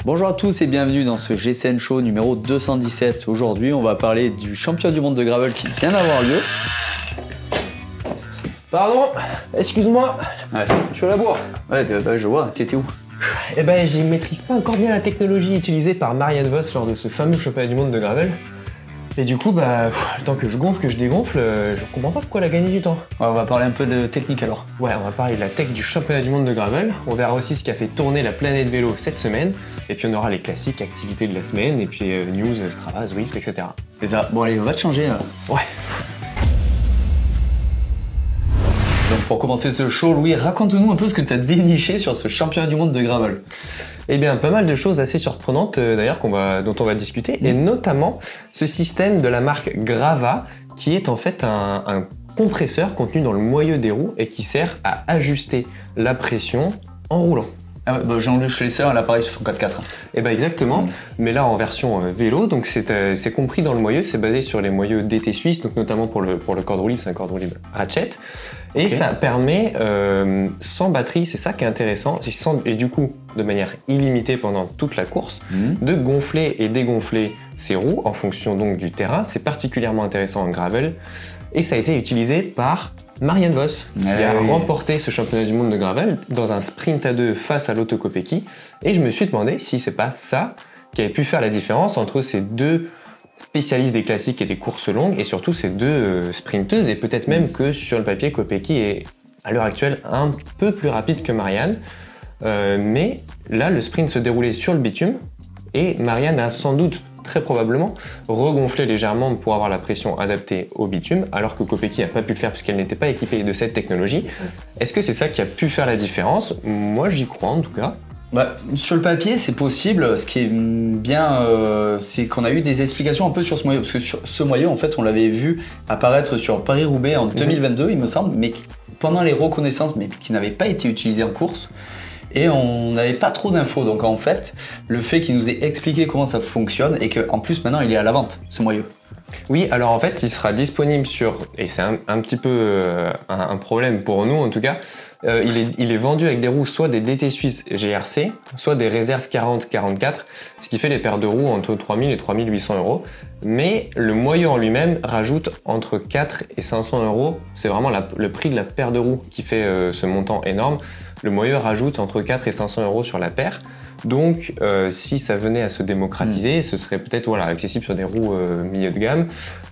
Bonjour à tous et bienvenue dans ce GCN Show numéro 217. Aujourd'hui, on va parler du championnat du monde de gravel qui vient d'avoir lieu. Pardon, excuse-moi, Ouais, je suis à la bourre. ouais je vois, t'étais où? Eh ben, je maîtrise pas encore bien la technologie utilisée par Marianne Vos lors de ce fameux championnat du monde de gravel. Et du coup, le temps que je gonfle, que je dégonfle, je comprends pas pourquoi elle a gagné du temps. Ouais, on va parler un peu de technique alors. Ouais, on va parler de la tech du championnat du monde de gravel. On verra aussi ce qui a fait tourner la planète vélo cette semaine. Et puis on aura les classiques activités de la semaine, et puis news, Strava, Zwift, etc. C'est ça. Bon allez, on va te changer là. Ouais. Donc pour commencer ce show, Louis, raconte-nous un peu ce que tu as déniché sur ce championnat du monde de gravel. Eh bien, pas mal de choses assez surprenantes d'ailleurs dont on va discuter, et notamment ce système de la marque Grava, qui est en fait un compresseur contenu dans le moyeu des roues et qui sert à ajuster la pression en roulant. Ah ouais, Jean-Luc Schlesser a l'appareil sur son 4x4. Et ben exactement, mais là en version vélo, donc c'est compris dans le moyeu, c'est basé sur les moyeux DT Suisse, donc notamment pour le corde roue libre, c'est un corde roue libre ratchet, et ça permet sans batterie, c'est ça qui est intéressant, et du coup de manière illimitée pendant toute la course, de gonfler et dégonfler ses roues en fonction donc du terrain. C'est particulièrement intéressant en gravel, et ça a été utilisé par Marianne Vos, qui a remporté ce championnat du monde de gravel dans un sprint à deux face à Lotto Kopecky. Et je me suis demandé si c'est pas ça qui avait pu faire la différence entre ces deux spécialistes des classiques et des courses longues, et surtout ces deux sprinteuses, et peut-être même que sur le papier, Kopecky est à l'heure actuelle un peu plus rapide que Marianne. Mais là, le sprint se déroulait sur le bitume, et Marianne a sans doute très probablement regonfler légèrement pour avoir la pression adaptée au bitume, alors que Kopecky n'a pas pu le faire puisqu'elle n'était pas équipée de cette technologie. Est-ce que c'est ça qui a pu faire la différence? Moi, j'y crois en tout cas. Sur le papier, c'est possible. Ce qui est bien, c'est qu'on a eu des explications un peu sur ce moyeu. Parce que sur ce moyeu, en fait, on l'avait vu apparaître sur Paris-Roubaix en 2022, il me semble, mais pendant les reconnaissances, mais qui n'avaient pas été utilisées en course. Et on n'avait pas trop d'infos, donc en fait, le fait qu'il nous ait expliqué comment ça fonctionne et qu'en plus maintenant il est à la vente, ce moyeu. Oui, alors en fait, il sera disponible et c'est un petit peu un problème pour nous en tout cas, il est vendu avec des roues soit des DT Suisse GRC, soit des réserves 40-44, ce qui fait les paires de roues entre 3000 et 3800 €. Mais le moyeu en lui-même rajoute entre 4 et 500 €, c'est vraiment le prix de la paire de roues qui fait ce montant énorme. Le moyeu rajoute entre 4 et 500 € sur la paire. Donc, si ça venait à se démocratiser, ce serait peut-être accessible sur des roues milieu de gamme.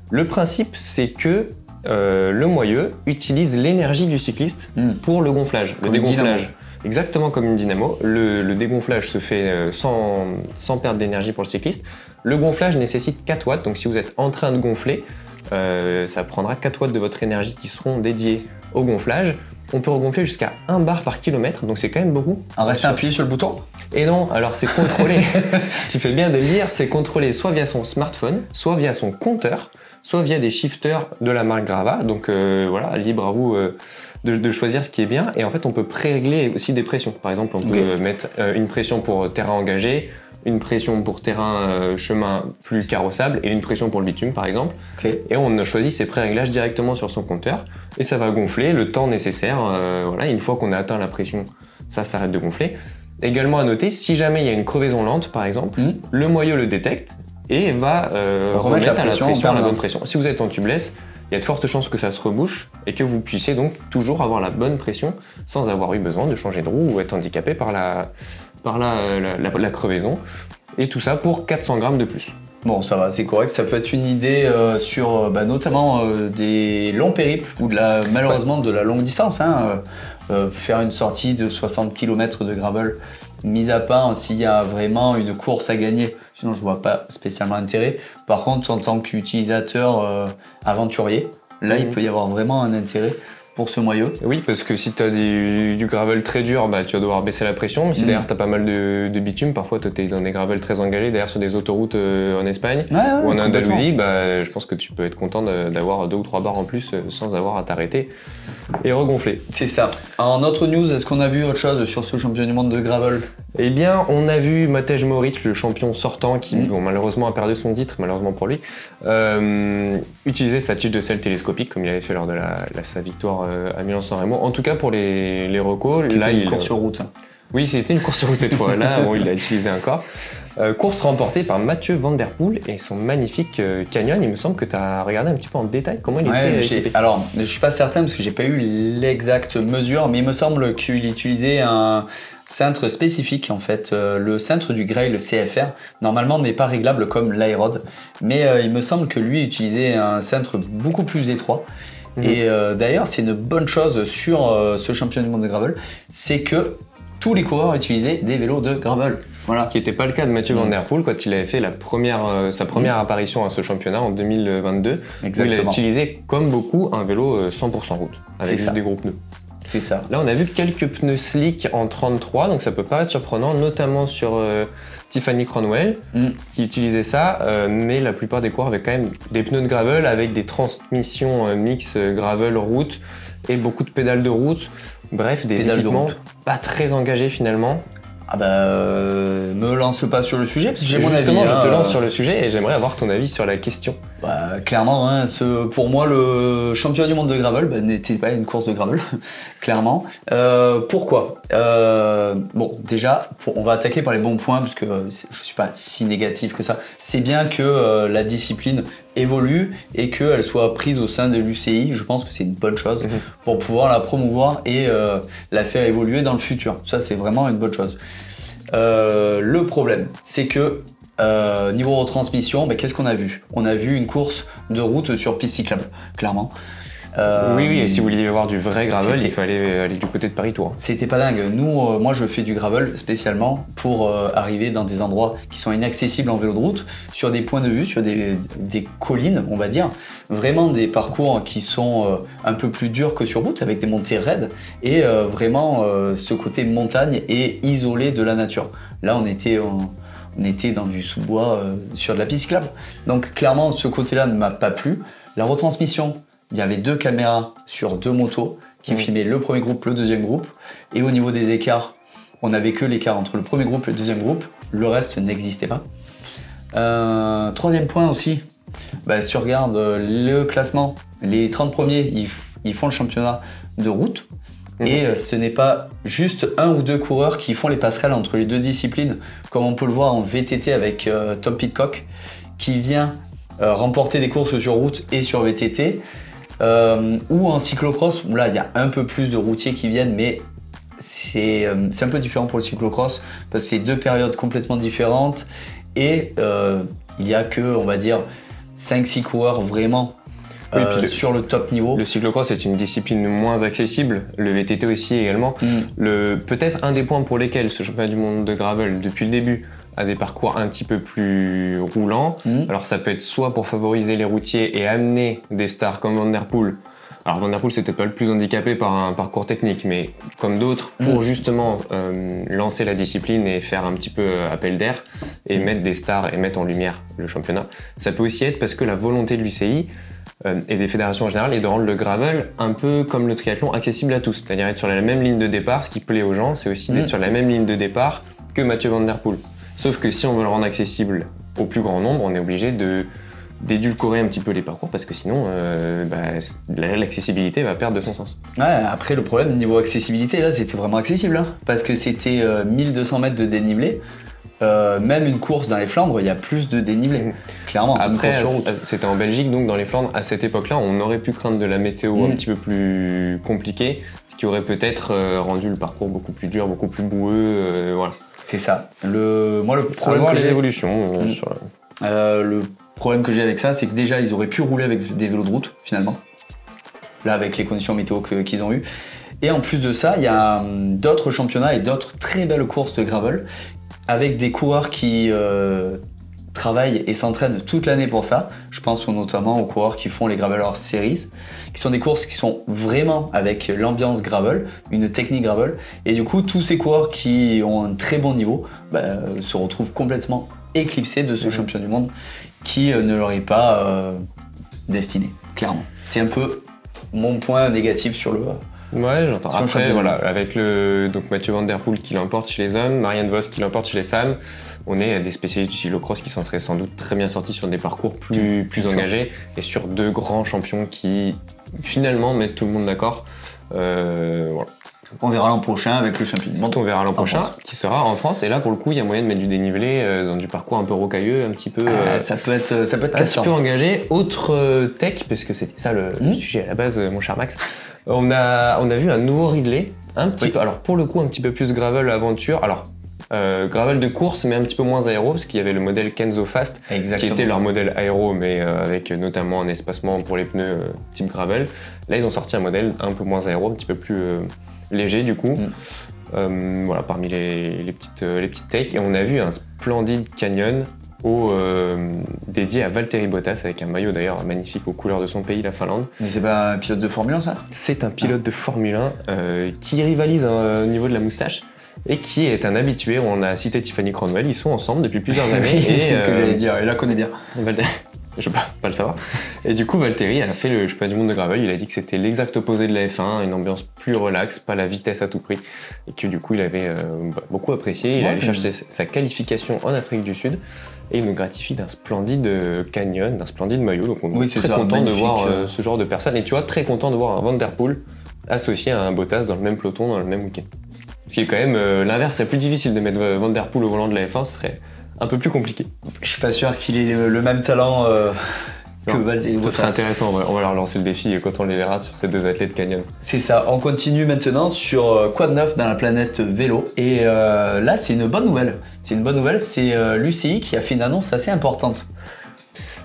Le principe, c'est que le moyeu utilise l'énergie du cycliste pour le gonflage, le dégonflage. Exactement comme une dynamo. Le dégonflage se fait sans perte d'énergie pour le cycliste. Le gonflage nécessite 4 watts, donc si vous êtes en train de gonfler, ça prendra 4 watts de votre énergie qui seront dédiés au gonflage. On peut regonfler jusqu'à 1 bar par kilomètre, donc c'est quand même beaucoup. En restant appuyé sur le bouton? Et non, alors c'est contrôlé, tu fais bien de le dire, c'est contrôlé soit via son smartphone, soit via son compteur, soit via des shifters de la marque Grava. Donc libre à vous de choisir ce qui est bien. Et en fait, on peut pré-régler aussi des pressions. Par exemple, on peut mettre une pression pour terrain engagé, une pression pour terrain chemin plus carrossable et une pression pour le bitume par exemple. Et on choisit ces pré-réglages directement sur son compteur et ça va gonfler le temps nécessaire. Une fois qu'on a atteint la pression, ça s'arrête de gonfler. Également à noter, si jamais il y a une crevaison lente par exemple, le moyeu le détecte et va remettre à la pression à la bonne pression. Si vous êtes en tubeless, il y a de fortes chances que ça se rebouche et que vous puissiez donc toujours avoir la bonne pression sans avoir eu besoin de changer de roue ou être handicapé par la crevaison, et tout ça pour 400 grammes de plus. Bon, ça va, c'est correct, ça peut être une idée sur notamment des longs périples ou malheureusement de la longue distance. Faire une sortie de 60 km de gravel, mis à part s'il y a vraiment une course à gagner, sinon je vois pas spécialement l'intérêt. Par contre, en tant qu'utilisateur aventurier, là il peut y avoir vraiment un intérêt pour ce moyeu. Oui, parce que si tu as du gravel très dur, tu vas devoir baisser la pression. Mais si derrière tu as pas mal de bitume, parfois tu es dans des gravels très engagés, derrière sur des autoroutes en Espagne ou en Andalousie, je pense que tu peux être content d'avoir 2 ou 3 bars en plus sans avoir à t'arrêter et regonfler. C'est ça. En autre news, est-ce qu'on a vu autre chose sur ce championnat du monde de gravel? Eh bien, on a vu Matej Moric, le champion sortant, qui malheureusement a perdu son titre, malheureusement pour lui, utiliser sa tige de selle télescopique comme il avait fait lors de sa victoire à Milan-San Remo. En tout cas pour les recos, là il court sur route. Oui, c'était une course sur route cette fois-là. Bon, il l'a utilisé encore. Course remportée par Mathieu Van Der Poel et son magnifique Canyon. Il me semble que tu as regardé un petit peu en détail comment il était équipé. Alors, je suis pas certain parce que j'ai pas eu l'exacte mesure, mais il me semble qu'il utilisait un cintre spécifique en fait. Le cintre du Grail, le CFR, normalement n'est pas réglable comme l'Aérod, mais il me semble que lui utilisait un cintre beaucoup plus étroit. Et d'ailleurs, c'est une bonne chose sur ce championnat du monde de gravel, c'est que tous les coureurs utilisaient des vélos de gravel. Voilà. Ce qui n'était pas le cas de Mathieu Van Der Poel quand il avait fait sa première apparition à ce championnat en 2022. Exactement. Où il a utilisé, comme beaucoup, un vélo 100% route, avec juste des gros pneus. C'est ça. Là, on a vu quelques pneus slick en 33, donc ça peut paraître surprenant, notamment sur Tiffany Cronwell, qui utilisait ça, mais la plupart des coureurs avaient quand même des pneus de gravel avec des transmissions mix gravel-route et beaucoup de pédales de route. Bref, des équipements pas très engagés finalement. Ah me lance pas sur le sujet parce que j'ai mon avis. Justement, je te lance sur le sujet et j'aimerais avoir ton avis sur la question. Clairement, hein, pour moi, le championnat du monde de gravel n'était pas une course de gravel, clairement. Pourquoi Bon, déjà, on va attaquer par les bons points parce que je suis pas si négatif que ça. C'est bien que la discipline évolue et qu'elle soit prise au sein de l'UCI. Je pense que c'est une bonne chose pour pouvoir la promouvoir et la faire évoluer dans le futur. Ça, c'est vraiment une bonne chose. Le problème, c'est que niveau retransmission, qu'est-ce qu'on a vu? On a vu une course de route sur piste cyclable, clairement. Oui, et si vous vouliez voir du vrai gravel, il fallait aller du côté de Paris-Tours. C'était pas dingue. Nous, moi, je fais du gravel spécialement pour arriver dans des endroits qui sont inaccessibles en vélo de route, sur des points de vue, sur des collines, on va dire. Vraiment des parcours qui sont un peu plus durs que sur route, avec des montées raides, et vraiment ce côté montagne et isolé de la nature. Là, on était dans du sous-bois sur de la piste cyclable. Donc clairement, ce côté-là ne m'a pas plu. La retransmission, il y avait 2 caméras sur 2 motos qui filmaient le premier groupe, le deuxième groupe. Et au niveau des écarts, on n'avait que l'écart entre le premier groupe et le deuxième groupe. Le reste n'existait pas. Troisième point aussi, si on regarde le classement, les 30 premiers, ils font le championnat de route. Et ce n'est pas juste 1 ou 2 coureurs qui font les passerelles entre les deux disciplines, comme on peut le voir en VTT avec Tom Pidcock, qui vient remporter des courses sur route et sur VTT, ou en cyclocross, où là il y a un peu plus de routiers qui viennent, mais c'est un peu différent pour le cyclocross, parce que c'est 2 périodes complètement différentes, et il n'y a que, on va dire, 5-6 coureurs vraiment sur le top niveau. Le cyclocross est une discipline moins accessible, le VTT aussi également. Peut-être un des points pour lesquels ce championnat du monde de gravel, depuis le début, a des parcours un petit peu plus roulants. Alors ça peut être soit pour favoriser les routiers et amener des stars comme Van Der Poel. Alors Van Der Poel c'était pas le plus handicapé par un parcours technique, mais comme d'autres, pour justement lancer la discipline et faire un petit peu appel d'air et mettre des stars et mettre en lumière le championnat. Ça peut aussi être parce que la volonté de l'UCI et des fédérations en général est de rendre le gravel un peu comme le triathlon accessible à tous, c'est-à-dire être sur la même ligne de départ. Ce qui plaît aux gens, c'est aussi d'être sur la même ligne de départ que Mathieu Van Der Poel. Sauf que si on veut le rendre accessible au plus grand nombre, on est obligé d'édulcorer un petit peu les parcours parce que sinon l'accessibilité va perdre de son sens. Ouais, après le problème niveau accessibilité, là c'était vraiment accessible, hein, parce que c'était 1200 mètres de dénivelé. Même une course dans les Flandres, il y a plus de dénivelé, clairement. Après, c'était en Belgique, donc dans les Flandres, à cette époque-là, on aurait pu craindre de la météo un petit peu plus compliquée, ce qui aurait peut-être rendu le parcours beaucoup plus dur, beaucoup plus boueux, voilà. C'est ça. Le problème que les évolutions. Le problème que j'ai avec ça, c'est que déjà, ils auraient pu rouler avec des vélos de route, finalement. Là, avec les conditions météo qu'ils ont eues. Et en plus de ça, il y a d'autres championnats et d'autres très belles courses de gravel avec des coureurs qui travaillent et s'entraînent toute l'année pour ça. Je pense notamment aux coureurs qui font les Gravelers Series, qui sont des courses qui sont vraiment avec l'ambiance gravel, une technique gravel. Et du coup, tous ces coureurs qui ont un très bon niveau se retrouvent complètement éclipsés de ce champion du monde qui ne leur est pas destiné, clairement. C'est un peu mon point négatif sur le... Ouais, j'entends. Après, voilà, avec donc Mathieu Van Der Poel qui l'emporte chez les hommes, Marianne Vos qui l'emporte chez les femmes, on est des spécialistes du cyclocross qui s'en seraient sans doute très bien sortis sur des parcours plus engagés et sur 2 grands champions qui finalement mettent tout le monde d'accord. Voilà. On verra l'an prochain avec le championnat du monde. On verra l'an prochain France. qui sera en France. Et là, pour le coup, il y a moyen de mettre du dénivelé dans du parcours un peu rocailleux, un petit peu. Ça peut être un petit peu engagé. Autre tech, parce que c'était ça le sujet à la base, mon cher Max. On a vu un nouveau Ridley, un petit peu. Alors pour le coup, un petit peu plus gravel aventure. Alors gravel de course, mais un petit peu moins aéro, parce qu'il y avait le modèle Kenzo Fast, qui était leur modèle aéro, mais avec notamment un espacement pour les pneus type gravel. Là, ils ont sorti un modèle un peu moins aéro, un petit peu plus léger du coup. Voilà, parmi les petites techs. Et on a vu un splendide canyon dédié à Valtteri Bottas, avec un maillot d'ailleurs magnifique aux couleurs de son pays, la Finlande. Mais c'est pas un pilote de Formule 1 ça? C'est un pilote de Formule 1 qui rivalise au niveau de la moustache et qui est un habitué. On a cité Tiffany Cromwell, ils sont ensemble depuis plusieurs années. C'est ce que j'allais dire, il la connaît bien. Je peux pas le savoir. Et du coup, Valtteri a fait le championnat du monde de gravel. Il a dit que c'était l'exact opposé de la F1, une ambiance plus relaxe, pas la vitesse à tout prix. Et que du coup, il avait beaucoup apprécié. Il est allé chercher sa qualification en Afrique du Sud. Et il nous gratifie d'un splendide canyon, d'un splendide maillot. Donc on est très content de voir ce genre de personnes. Et tu vois, très content de voir un Van Der Poel associé à un Bottas dans le même peloton, dans le même week-end. Ce qui est quand même l'inverse, serait plus difficile de mettre Van Der Poel au volant de la F1, ce serait un peu plus compliqué. Je suis pas sûr qu'il ait le même talent que Valtteri Bottas. Ce serait intéressant, on va leur lancer le défi quand on les verra sur ces deux athlètes canyon. C'est ça, on continue maintenant sur quoi de neuf dans la planète vélo. Et là, c'est une bonne nouvelle. C'est l'UCI qui a fait une annonce assez importante.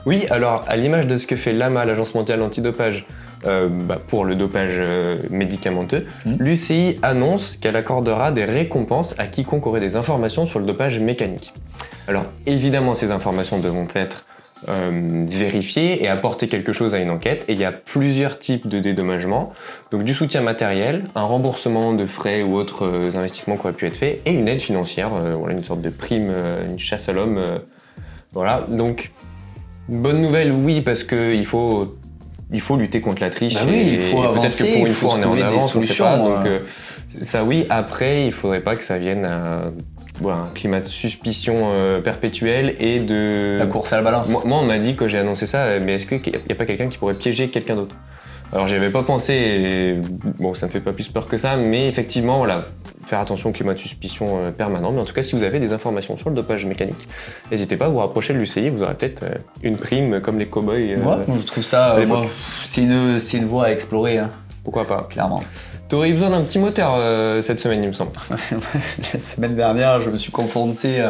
Oui, alors à l'image de ce que fait l'AMA, l'Agence mondiale antidopage, pour le dopage médicamenteux, l'UCI annonce qu'elle accordera des récompenses à quiconque aurait des informations sur le dopage mécanique. Alors évidemment, ces informations devront être vérifiées et apporter quelque chose à une enquête, et il y a plusieurs types de dédommagements, donc du soutien matériel, un remboursement de frais ou autres investissements qui auraient pu être faits, et une aide financière, voilà, une sorte de prime, une chasse à l'homme, voilà. Donc bonne nouvelle, oui, parce qu'il faut lutter contre la triche, et peut-être que pour une fois on est en avance, on ne sait pas, donc ça oui. Après, il faudrait pas que ça vienne à un climat de suspicion perpétuelle et de... La course à la balance. Moi on m'a dit quand j'ai annoncé ça, mais est-ce qu'il n'y a pas quelqu'un qui pourrait piéger quelqu'un d'autre? Alors j'y avais pas pensé, et bon, ça me fait pas plus peur que ça, mais effectivement, voilà, faire attention au climat de suspicion permanent. Mais en tout cas, si vous avez des informations sur le dopage mécanique, n'hésitez pas à vous rapprocher de l'UCI, vous aurez peut-être une prime comme les cow-boys. Moi, je trouve ça, c'est une voie à explorer. Hein. Pourquoi pas? Clairement. T'aurais eu besoin d'un petit moteur cette semaine, il me semble. La semaine dernière, je me suis confronté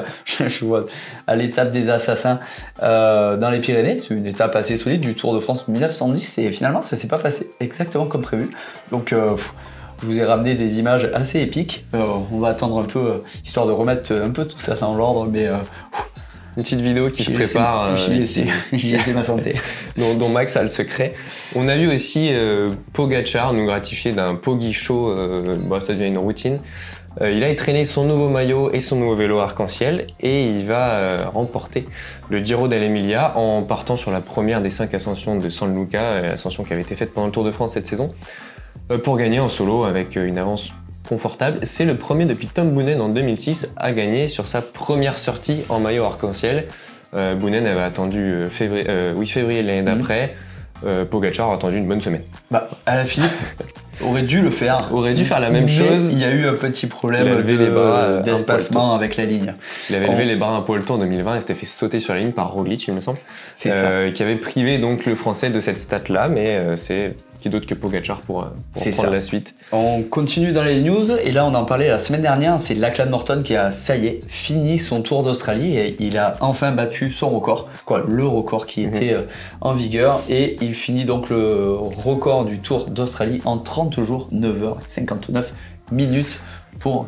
à l'étape des Assassins dans les Pyrénées. C'est une étape assez solide du Tour de France 1910 et finalement, ça s'est pas passé exactement comme prévu. Donc, je vous ai ramené des images assez épiques. On va attendre un peu, histoire de remettre un peu tout ça dans l'ordre, mais... Une petite vidéo qui se prépare. J'y laissé ma santé. dont Max a le secret. On a vu aussi Pogacar nous gratifier d'un Poggi Show, ça devient une routine. Il a entraîné son nouveau maillot et son nouveau vélo arc-en-ciel et il va remporter le Giro dell'Emilia en partant sur la première des 5 ascensions de San Luca, ascension qui avait été faite pendant le Tour de France cette saison, pour gagner en solo avec une avance confortable. C'est le premier depuis Tom Boonen en 2006 à gagner sur sa première sortie en maillot arc-en-ciel. Boonen avait attendu février de l'année d'après. Pogacar a attendu une bonne semaine. Alaphilippe aurait dû le faire. Aurait dû faire la même chose. Il y a eu un petit problème d'espacement avec la ligne. Il avait levé les bras un poil en 2020 et s'était fait sauter sur la ligne par Roglic, il me semble. C'est ça. Qui avait privé donc le Français de cette stat-là, mais c'est qui d'autre que Pogacar pour prendre la suite. On continue dans les news et là on en parlait la semaine dernière, c'est Lachlan Morton qui a, ça y est, fini son Tour d'Australie et il a enfin battu son record, le record qui était en vigueur, et il finit donc le record du Tour d'Australie en 30 jours, 9h59 minutes pour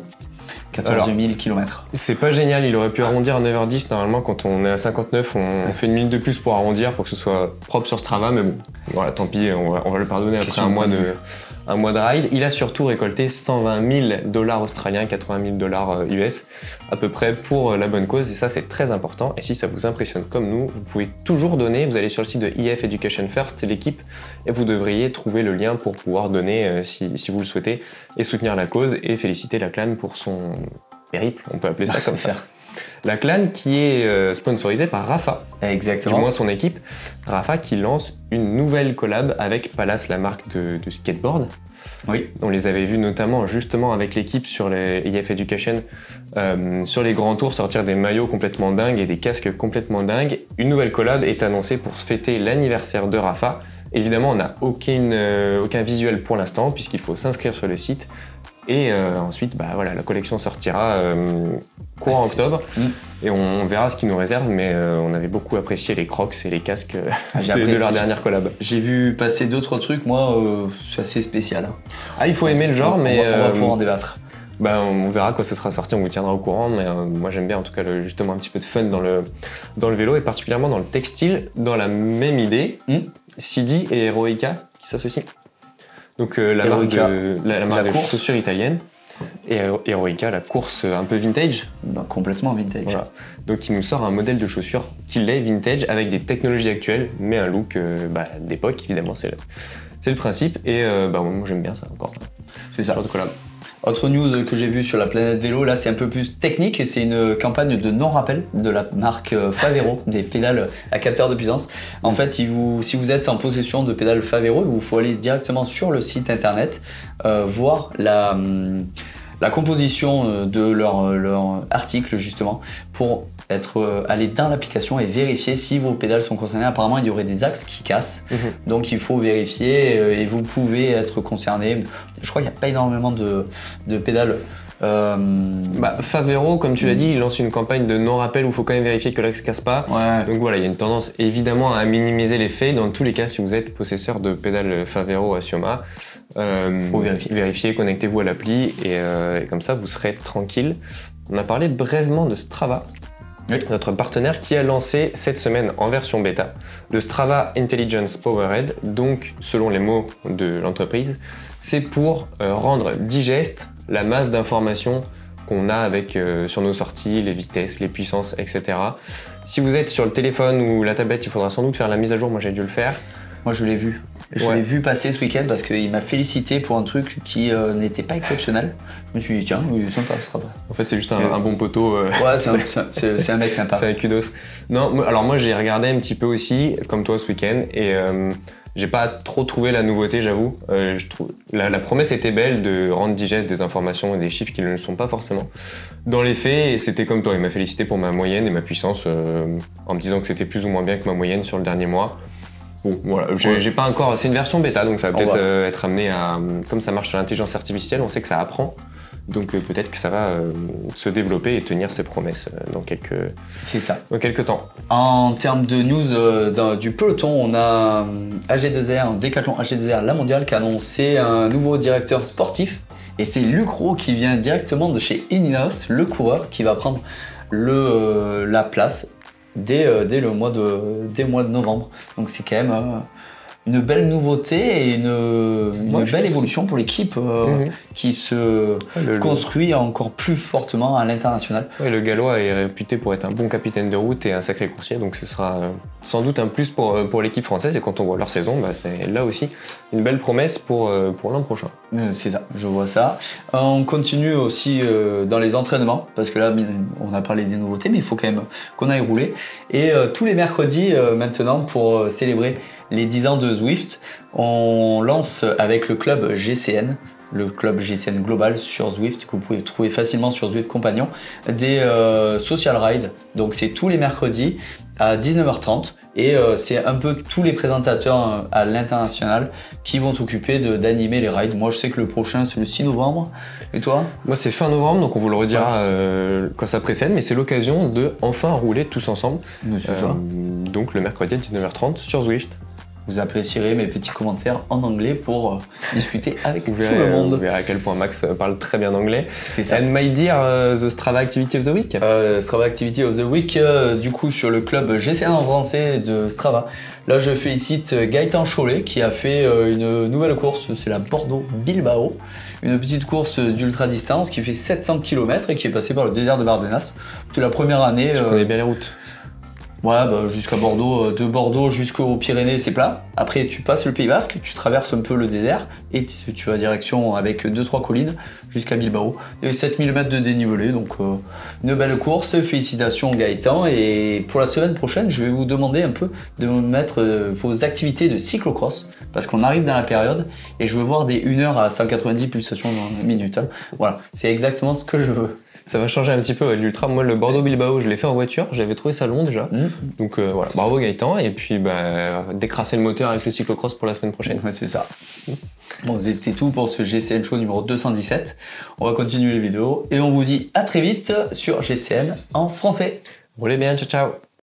14 000 km. C'est pas génial, il aurait pu arrondir à 9h10. Normalement, quand on est à 59, on fait une minute de plus pour arrondir, pour que ce soit propre sur Strava, mais bon, voilà, tant pis, on va le pardonner après un mois de ride. Il a surtout récolté 120 000 $ australiens, 80 000 $ US, à peu près, pour la bonne cause, et ça, c'est très important. Et si ça vous impressionne comme nous, vous pouvez toujours donner. Vous allez sur le site de IF Education First, l'équipe, et vous devriez trouver le lien pour pouvoir donner si vous le souhaitez, et soutenir la cause, et féliciter Lachlan pour son périple, on peut appeler ça comme ça. La CLAN qui est sponsorisée par Rapha. Exactement. Du moins son équipe. Rapha qui lance une nouvelle collab avec Palace, la marque de skateboard. Oui. On les avait vus notamment justement avec l'équipe sur les EF Education, sur les grands tours, sortir des maillots complètement dingues et des casques complètement dingues. Une nouvelle collab est annoncée pour fêter l'anniversaire de Rapha. Évidemment, on n'a aucun visuel pour l'instant puisqu'il faut s'inscrire sur le site. Et ensuite, bah, voilà, la collection sortira courant octobre et on verra ce qu'ils nous réservent, mais on avait beaucoup apprécié les crocs et les casques de leur dernière collab. J'ai vu passer d'autres trucs, moi, c'est assez spécial. Ah, il faut aimer le genre, mais... On va pouvoir en débattre. Bah, on verra quand ce sera sorti, on vous tiendra au courant, mais moi j'aime bien en tout cas justement un petit peu de fun dans le vélo et particulièrement dans le textile, dans la même idée, Sidi et Heroica qui s'associent. Donc la marque de chaussures italienne et Heroica, la course un peu vintage. Bah, complètement vintage. Voilà. Donc il nous sort un modèle de chaussures qui l'est vintage avec des technologies actuelles, mais un look d'époque évidemment, c'est le principe et moi j'aime bien ça encore. C'est ça. Genre de collab. Autre news que j'ai vue sur la planète vélo, là c'est un peu plus technique et c'est une campagne de non-rappel de la marque Favero, des pédales à capteur de puissance. En fait, si vous êtes en possession de pédales Favero, il vous faut aller directement sur le site internet, voir la composition de leur article justement pour aller dans l'application et vérifier si vos pédales sont concernées. Apparemment, il y aurait des axes qui cassent, donc il faut vérifier et vous pouvez être concerné. Je crois qu'il n'y a pas énormément de pédales. Favero, comme tu l'as dit, il lance une campagne de non-rappel où il faut quand même vérifier que l'axe casse pas. Ouais. Donc voilà, il y a une tendance évidemment à minimiser les faits. Dans tous les cas, si vous êtes possesseur de pédales Favero à Sioma, faut vérifiez, connectez-vous à l'appli et comme ça vous serez tranquille. On a parlé brièvement de Strava. Oui. Notre partenaire qui a lancé cette semaine en version bêta le Strava Intelligence Powerhead. Donc, selon les mots de l'entreprise, c'est pour rendre digeste la masse d'informations qu'on a sur nos sorties, les vitesses, les puissances, etc. Si vous êtes sur le téléphone ou la tablette, il faudra sans doute faire la mise à jour. Moi, j'ai dû le faire. Moi, je l'ai vu. Je l'ai vu passer ce week-end parce qu'il m'a félicité pour un truc qui n'était pas exceptionnel. Je me suis dit, tiens, sympa, ce sera pas. En fait, c'est juste un bon poteau. Ouais, c'est un mec sympa. C'est un kudos. Non, alors moi, j'ai regardé un petit peu aussi, comme toi, ce week-end, et j'ai pas trop trouvé la nouveauté, j'avoue. La promesse était belle de rendre digeste des informations et des chiffres qui ne le sont pas forcément. Dans les faits, c'était comme toi. Il m'a félicité pour ma moyenne et ma puissance en me disant que c'était plus ou moins bien que ma moyenne sur le dernier mois. Bon, voilà, j'ai pas encore. C'est une version bêta, donc ça va peut-être être amené à. Comme ça marche sur l'intelligence artificielle, on sait que ça apprend. Donc peut-être que ça va se développer et tenir ses promesses dans quelques temps. En termes de news du peloton, on a AG2R, Decathlon AG2R, la mondiale, qui a annoncé un nouveau directeur sportif. Et c'est Luc Roux qui vient directement de chez Ineos, le coureur, qui va prendre la place dès le mois de novembre. Donc c'est quand même une belle nouveauté et une belle évolution pour l'équipe qui se construit encore plus fortement à l'international. Ouais, le Gallois est réputé pour être un bon capitaine de route et un sacré coursier, donc ce sera sans doute un plus pour l'équipe française. Et quand on voit leur saison, c'est là aussi une belle promesse pour l'an prochain. C'est ça, je vois ça. On continue aussi dans les entraînements, parce que là, on a parlé des nouveautés, mais il faut quand même qu'on aille rouler. Et tous les mercredis, maintenant, pour célébrer les 10 ans de Zwift, on lance avec le club GCN, le club GCN Global sur Zwift, que vous pouvez trouver facilement sur Zwift Compagnon, des social rides. Donc c'est tous les mercredis à 19h30 et c'est un peu tous les présentateurs à l'international qui vont s'occuper d'animer les rides. Moi je sais que le prochain c'est le 6 novembre. Et toi? Moi c'est fin novembre, donc on vous le redira quand ça précède, mais c'est l'occasion de enfin rouler tous ensemble. Donc le mercredi à 19h30 sur Zwift. Vous apprécierez mes petits commentaires en anglais pour discuter avec tout le monde. Vous verrez à quel point Max parle très bien anglais. C'est ça. And my dear, the Strava Activity of the Week. Strava Activity of the Week, du coup sur le club GCN en français de Strava. Là je félicite Gaëtan Cholet qui a fait une nouvelle course, c'est la Bordeaux-Bilbao. Une petite course d'ultra distance qui fait 700 km et qui est passée par le désert de Bardenas. C'était la première année. Je connais bien les routes. Ouais, bah, jusqu'à Bordeaux, de Bordeaux jusqu'aux Pyrénées, c'est plat. Après, tu passes le Pays Basque, tu traverses un peu le désert et tu vas direction avec 2-3 collines jusqu'à Bilbao. Et 7000 mètres de dénivelé, donc une belle course. Félicitations Gaëtan. Et pour la semaine prochaine, je vais vous demander un peu de me mettre vos activités de cyclocross parce qu'on arrive dans la période et je veux voir des 1 heure à 190 pulsations dans la minute. Hein. Voilà, c'est exactement ce que je veux. Ça va changer un petit peu l'ultra. Moi, le Bordeaux-Bilbao, je l'ai fait en voiture. J'avais trouvé ça long déjà. Donc voilà, bravo Gaëtan. Et puis, décrasser le moteur avec le cyclocross pour la semaine prochaine. Ouais, c'est ça. Bon, c'était tout pour ce GCN Show numéro 217. On va continuer les vidéos et on vous dit à très vite sur GCN en français. Roulez bien, ciao ciao.